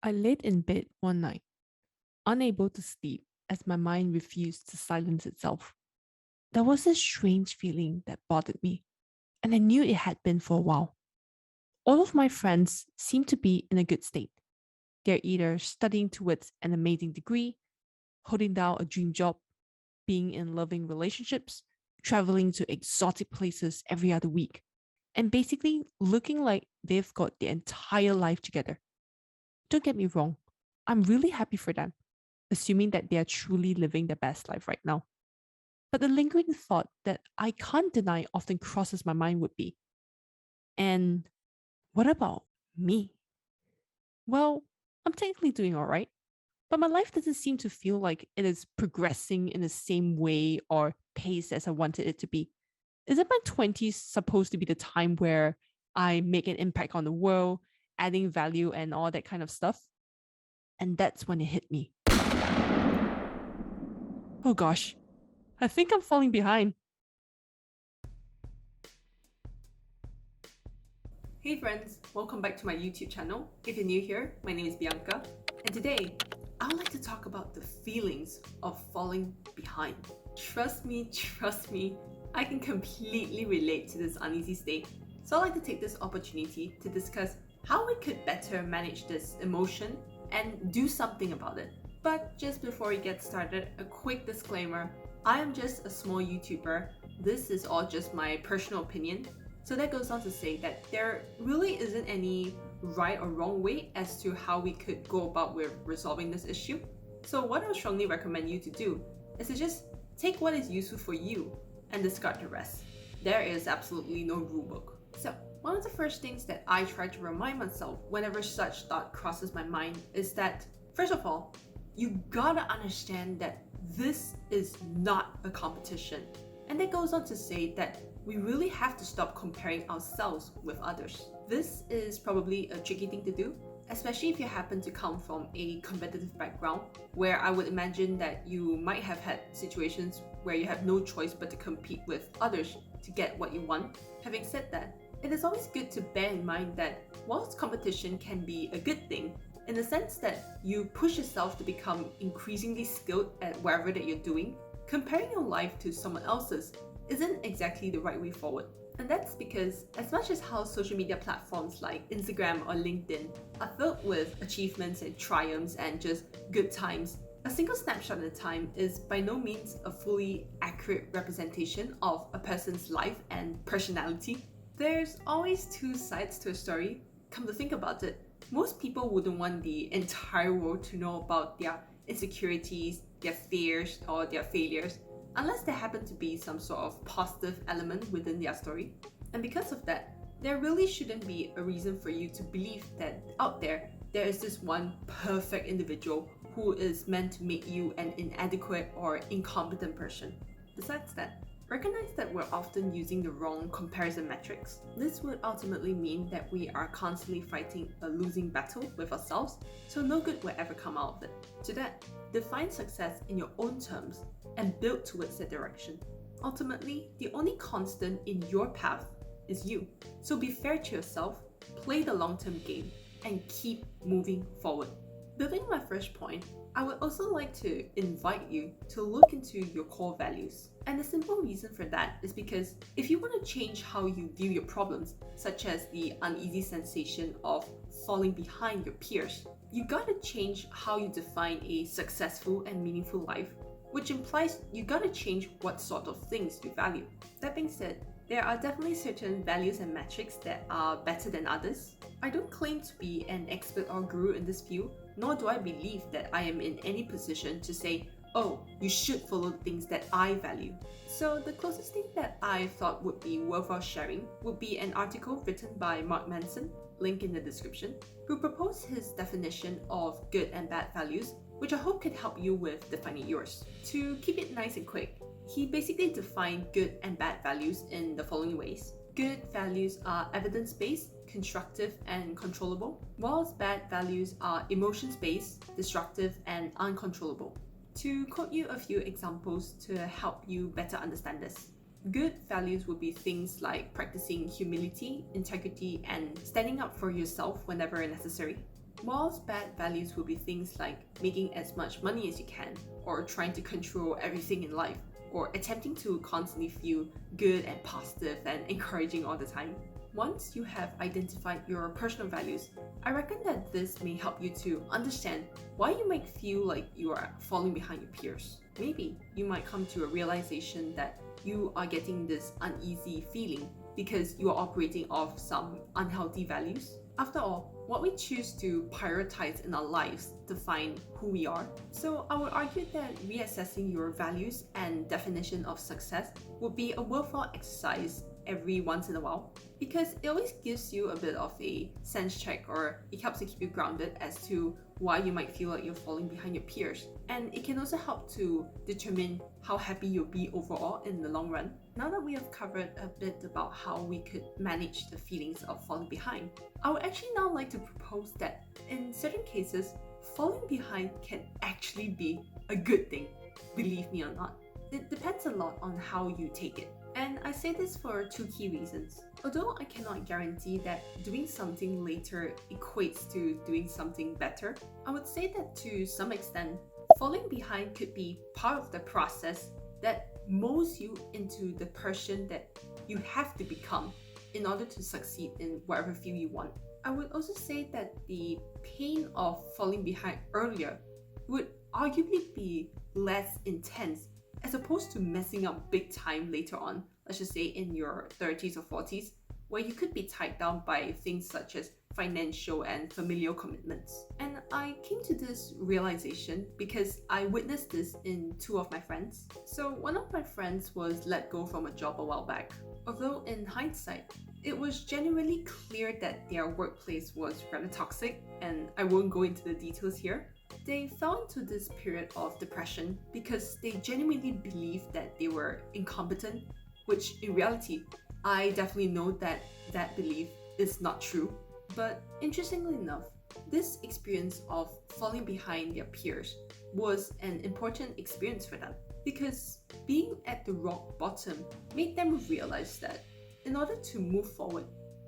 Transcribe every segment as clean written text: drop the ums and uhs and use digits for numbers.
I laid in bed one night, unable to sleep as my mind refused to silence itself. There was a strange feeling that bothered me, and I knew it had been for a while. All of my friends seemed to be in a good state. They're either studying towards an amazing degree, holding down a dream job, being in loving relationships, traveling to exotic places every other week, and basically looking like they've got their entire life together. Don't get me wrong, I'm really happy for them, assuming that they are truly living their best life right now. But the lingering thought that I can't deny often crosses my mind would be, and what about me? Well, I'm technically doing all right, but my life doesn't seem to feel like it is progressing in the same way or pace as I wanted it to be. Isn't my 20s supposed to be the time where I make an impact on the world, adding value and all that kind of stuff? And that's when it hit me. Oh gosh, I think I'm falling behind. Hey friends, welcome back to my YouTube channel. If you're new here, my name is Bianca, and today I would like to talk about the feelings of falling behind. Trust me, I can completely relate to this uneasy state. So I'd like to take this opportunity to discuss how we could better manage this emotion and do something about it. But just before we get started, a quick disclaimer. I am just a small YouTuber. This is all just my personal opinion. So that goes on to say that there really isn't any right or wrong way as to how we could go about with resolving this issue. So what I would strongly recommend you to do is to just take what is useful for you and discard the rest. There is absolutely no rule book. So one of the first things that I try to remind myself whenever such thought crosses my mind is that, first of all, you gotta understand that this is not a competition. And that goes on to say that we really have to stop comparing ourselves with others. This is probably a tricky thing to do, especially if you happen to come from a competitive background, where I would imagine that you might have had situations where you have no choice but to compete with others to get what you want. Having said that, it is always good to bear in mind that whilst competition can be a good thing, in the sense that you push yourself to become increasingly skilled at whatever that you're doing, comparing your life to someone else's isn't exactly the right way forward. And that's because, as much as how social media platforms like Instagram or LinkedIn are filled with achievements and triumphs and just good times, a single snapshot at a time is by no means a fully accurate representation of a person's life and personality. There's always two sides to a story. Come to think about it, most people wouldn't want the entire world to know about their insecurities, their fears, or their failures, unless there happen to be some sort of positive element within their story. And because of that, there really shouldn't be a reason for you to believe that out there is this one perfect individual who is meant to make you an inadequate or incompetent person. Besides that, recognize that we're often using the wrong comparison metrics. This would ultimately mean that we are constantly fighting a losing battle with ourselves, so no good will ever come out of it. To that, define success in your own terms and build towards that direction. Ultimately, the only constant in your path is you. So be fair to yourself, play the long-term game, and keep moving forward. Building my first point, I would also like to invite you to look into your core values. And the simple reason for that is because if you want to change how you view your problems, such as the uneasy sensation of falling behind your peers, you gotta change how you define a successful and meaningful life, which implies you gotta change what sort of things you value. That being said, there are definitely certain values and metrics that are better than others. I don't claim to be an expert or guru in this field, nor do I believe that I am in any position to say, oh, you should follow things that I value. So the closest thing that I thought would be worthwhile sharing would be an article written by Mark Manson, link in the description, who proposed his definition of good and bad values, which I hope could help you with defining yours. To keep it nice and quick, he basically defined good and bad values in the following ways. Good values are evidence-based, constructive, and controllable, whilst bad values are emotions-based, destructive, and uncontrollable. To quote you a few examples to help you better understand this. Good values would be things like practicing humility, integrity, and standing up for yourself whenever necessary. Whilst bad values will be things like making as much money as you can, or trying to control everything in life, or attempting to constantly feel good and positive and encouraging all the time. Once you have identified your personal values, I reckon that this may help you to understand why you might feel like you are falling behind your peers. Maybe you might come to a realization that you are getting this uneasy feeling because you are operating off some unhealthy values. After all, what we choose to prioritize in our lives define who we are. So I would argue that reassessing your values and definition of success would be a worthwhile exercise every once in a while, because it always gives you a bit of a sense check, or it helps to keep you grounded as to why you might feel like you're falling behind your peers. And it can also help to determine how happy you'll be overall in the long run. Now that we have covered a bit about how we could manage the feelings of falling behind, I would actually now like to propose that in certain cases, falling behind can actually be a good thing, believe me or not. It depends a lot on how you take it. And I say this for two key reasons. Although I cannot guarantee that doing something later equates to doing something better, I would say that to some extent, falling behind could be part of the process that molds you into the person that you have to become in order to succeed in whatever field you want. I would also say that the pain of falling behind earlier would arguably be less intense as opposed to messing up big time later on, let's just say in your 30s or 40s, where you could be tied down by things such as financial and familial commitments. And I came to this realization because I witnessed this in two of my friends. So one of my friends was let go from a job a while back. Although in hindsight, it was genuinely clear that their workplace was rather toxic, and I won't go into the details here. They fell into this period of depression because they genuinely believed that they were incompetent, which in reality, I definitely know that that belief is not true. But interestingly enough, this experience of falling behind their peers was an important experience for them, because being at the rock bottom made them realize that in order to move forward,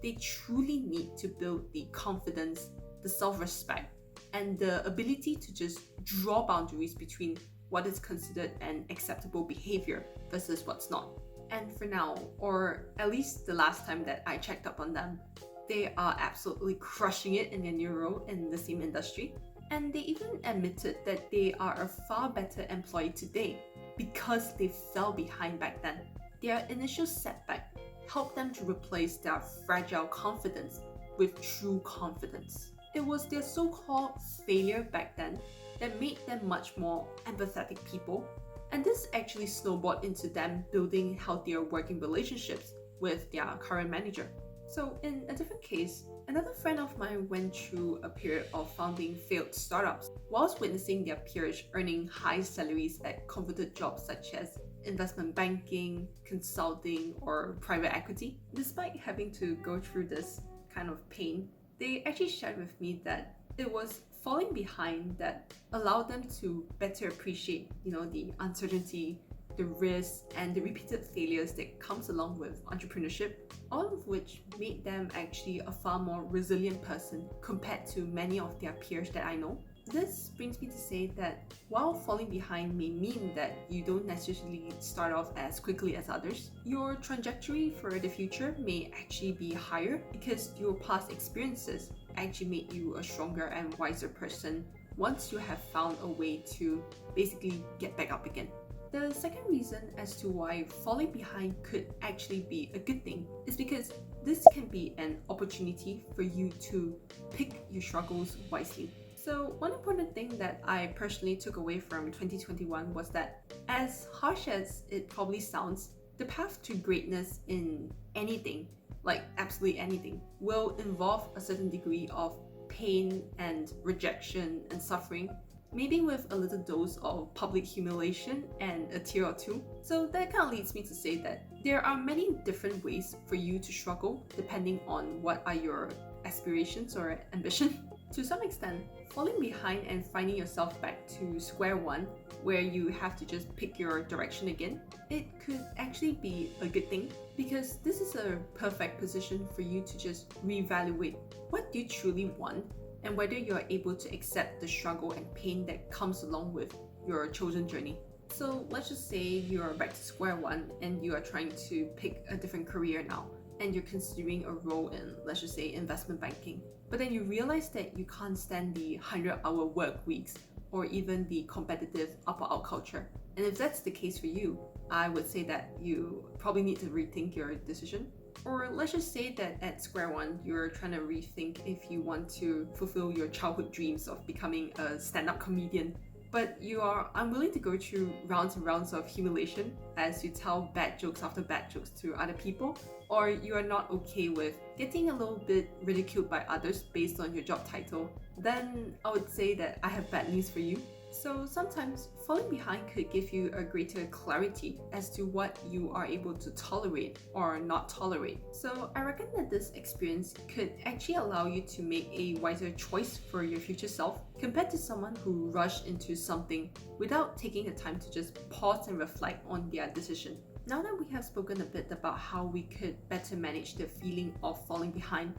they truly need to build the confidence, the self-respect, and the ability to just draw boundaries between what is considered an acceptable behavior versus what's not. And for now, or at least the last time that I checked up on them, they are absolutely crushing it in their new role in the same industry. And they even admitted that they are a far better employee today because they fell behind back then. Their initial setback helped them to replace their fragile confidence with true confidence. It was their so-called failure back then that made them much more empathetic people, and this actually snowballed into them building healthier working relationships with their current manager. So in a different case, another friend of mine went through a period of founding failed startups whilst witnessing their peers earning high salaries at coveted jobs such as investment banking, consulting, or private equity. Despite having to go through this kind of pain, they actually shared with me that it was falling behind that allowed them to better appreciate, the uncertainty, the risks, and the repeated failures that comes along with entrepreneurship, all of which made them actually a far more resilient person compared to many of their peers that I know. This brings me to say that while falling behind may mean that you don't necessarily start off as quickly as others, your trajectory for the future may actually be higher because your past experiences actually made you a stronger and wiser person once you have found a way to basically get back up again. The second reason as to why falling behind could actually be a good thing is because this can be an opportunity for you to pick your struggles wisely. So one important thing that I personally took away from 2021 was that, as harsh as it probably sounds, the path to greatness in anything, like absolutely anything, will involve a certain degree of pain and rejection and suffering, maybe with a little dose of public humiliation and a tear or two. So that kind of leads me to say that there are many different ways for you to struggle depending on what are your aspirations or ambition. To some extent, falling behind and finding yourself back to square one, where you have to just pick your direction again, it could actually be a good thing, because this is a perfect position for you to just reevaluate what you truly want and whether you are able to accept the struggle and pain that comes along with your chosen journey. So let's just say you're back to square one and you are trying to pick a different career now, and you're considering a role in, let's just say, investment banking. But then you realize that you can't stand the 100-hour work weeks or even the competitive up-or-out culture. And if that's the case for you, I would say that you probably need to rethink your decision. Or let's just say that at square one, you're trying to rethink if you want to fulfill your childhood dreams of becoming a stand-up comedian, but you are unwilling to go through rounds and rounds of humiliation as you tell bad jokes after bad jokes to other people, or you are not okay with getting a little bit ridiculed by others based on your job title, then I would say that I have bad news for you. So sometimes falling behind could give you a greater clarity as to what you are able to tolerate or not tolerate. So I reckon that this experience could actually allow you to make a wiser choice for your future self compared to someone who rushed into something without taking the time to just pause and reflect on their decision. Now that we have spoken a bit about how we could better manage the feeling of falling behind,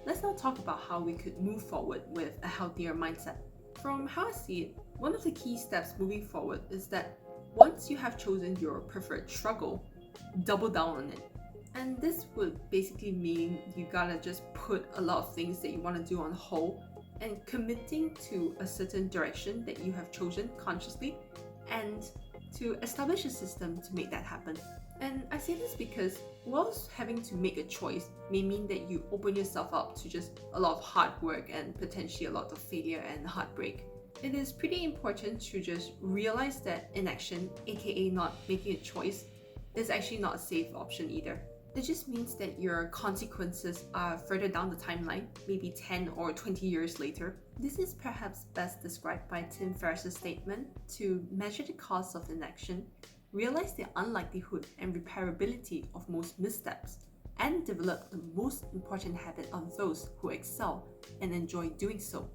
let's now talk about how we could move forward with a healthier mindset. From how I see it, one of the key steps moving forward is that once you have chosen your preferred struggle, double down on it. And this would basically mean you gotta just put a lot of things that you want to do on hold and committing to a certain direction that you have chosen consciously, and to establish a system to make that happen. And I say this because whilst having to make a choice may mean that you open yourself up to just a lot of hard work and potentially a lot of failure and heartbreak, it is pretty important to just realize that inaction, aka not making a choice, is actually not a safe option either. It just means that your consequences are further down the timeline, maybe 10 or 20 years later. This is perhaps best described by Tim Ferriss's statement: to measure the cost of inaction, realize the unlikelihood and repairability of most missteps, and develop the most important habit of those who excel and enjoy doing so: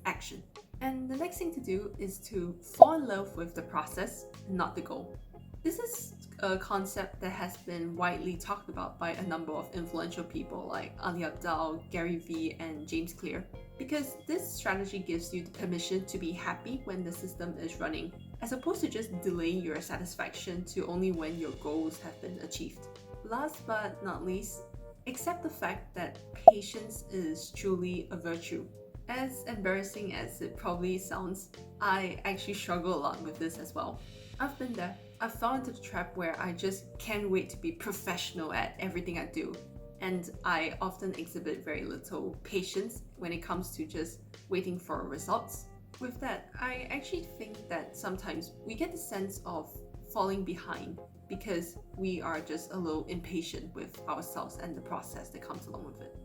action. And the next thing to do is to fall in love with the process, not the goal. This is a concept that has been widely talked about by a number of influential people like Ali Abdaal, Gary Vee, and James Clear, because this strategy gives you the permission to be happy when the system is running, as opposed to just delaying your satisfaction to only when your goals have been achieved. Last but not least, accept the fact that patience is truly a virtue. As embarrassing as it probably sounds, I actually struggle a lot with this as well. I've been there. I've fallen into the trap where I just can't wait to be professional at everything I do. And I often exhibit very little patience when it comes to just waiting for results. With that, I actually think that sometimes we get the sense of falling behind because we are just a little impatient with ourselves and the process that comes along with it.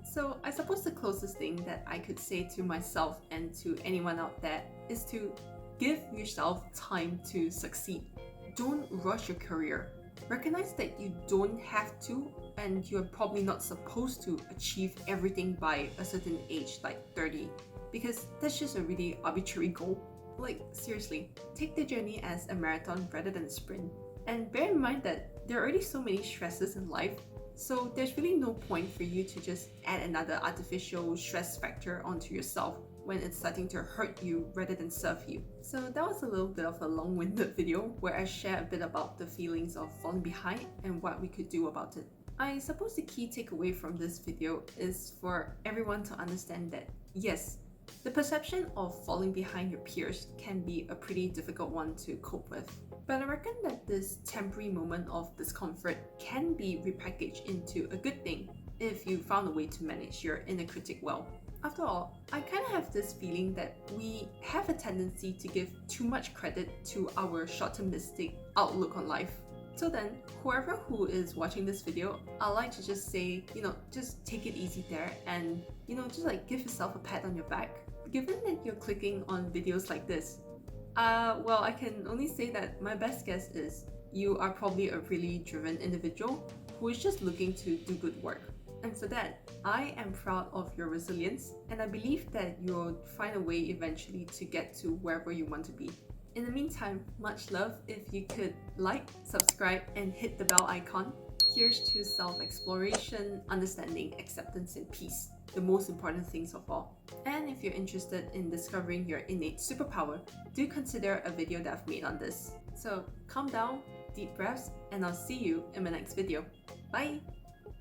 So I suppose the closest thing that I could say to myself and to anyone out there is to give yourself time to succeed. Don't rush your career. Recognize that you don't have to, and you're probably not supposed to achieve everything by a certain age, like 30, because that's just a really arbitrary goal. Like, seriously, take the journey as a marathon rather than a sprint. And bear in mind that there are already so many stresses in life, so there's really no point for you to just add another artificial stress factor onto yourself when it's starting to hurt you rather than serve you. So that was a little bit of a long-winded video where I share a bit about the feelings of falling behind and what we could do about it. I suppose the key takeaway from this video is for everyone to understand that yes, the perception of falling behind your peers can be a pretty difficult one to cope with. But I reckon that this temporary moment of discomfort can be repackaged into a good thing if you found a way to manage your inner critic well. After all, I kind of have this feeling that we have a tendency to give too much credit to our short-termistic outlook on life. So then, whoever who is watching this video, I'd like to just say, just take it easy there and, just like give yourself a pat on your back. Given that you're clicking on videos like this, well, I can only say that my best guess is you are probably a really driven individual who is just looking to do good work. And for that, I am proud of your resilience, and I believe that you'll find a way eventually to get to wherever you want to be. In the meantime, much love if you could like, subscribe, and hit the bell icon Here's to self-exploration, understanding, acceptance, and peace, the most important things of all. And if you're interested in discovering your innate superpower, do consider a video that I've made on this. So calm down, deep breaths, and I'll see you in my next video. Bye!